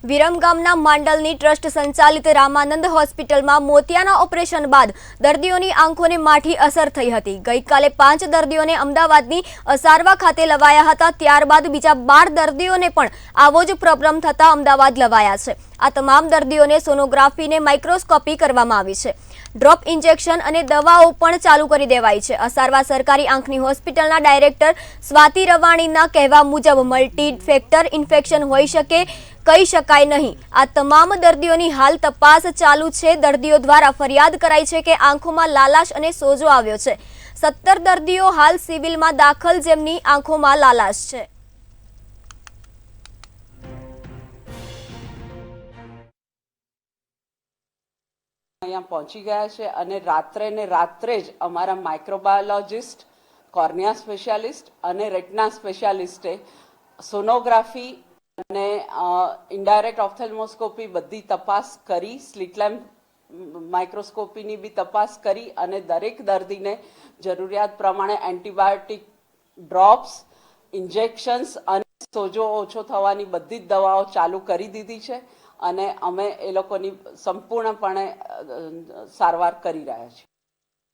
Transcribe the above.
વિરમગામના માંડલની trust સંચાલિત રામાનંદ હોસ્પિટલમાં મોતિયાના operation બાદ દર્દીઓની આંખોને માઠી અસર થઈ હતી। ગઈકાલે 5 દર્દીઓને અમદાવાદની અસારવા ખાતે લવાયા હતા। ત્યારબાદ બીજા 12 દર્દીઓને પણ આવો જ પ્રોબ્લેમ થતા અમદાવાદ લવાયા છે। આ તમામ દર્દીઓને સોનોગ્રાફીને માઇક્રોસ્કોપી કરવામાં આવી છે। ડ્રોપ ઇન્જેક્શન અને દવાઓ પણ ચાલુ કરી દેવાઈ છે। અસારવા સરકારી આંખની હોસ્પિટલના ડાયરેક્ટર સ્વાતિ રવાણીના કહેવા મુજબ મલ્ટી ફેક્ટર ઇન્ફેક્શન હોઈ શકે કહી શકાય નહીં। આ તમામ દર્દીઓની હાલ તપાસ ચાલુ છે। દર્દીઓ દ્વારા ફરિયાદ કરાઈ છે કે આંખોમાં લાલાશ અને સોજો આવ્યો છે। 17 દર્દીઓ હાલ સિવિલમાં દાખલ જેમની આંખોમાં લાલાશ છે। અહીંયા પહોંચી ગયા છે અને રાત્રે જ અમારા માઇક્રોબાયોલોજિસ્ટ, કોર્નિયા સ્પેશિયાલિસ્ટ અને રેટિના સ્પેશિયાલિસ્ટે સોનોગ્રાફી અને ઇનડાયરેક્ટ ઓપ્થેલ્મોસ્કોપી બધી તપાસ કરી, સ્લિટ લેમ્પ માઇક્રોસ્કોપીની બી તપાસ કરી અને દરેક દર્દીને જરૂરિયાત પ્રમાણે એન્ટીબાયોટિક ડ્રોપ્સ, ઇન્જેક્શન્સ અને સોજો ઓછો થવાની બધી જ દવાઓ ચાલુ કરી દીધી છે અને અમે એ લોકોની સંપૂર્ણપણે સારવાર કરી રહ્યા છીએ।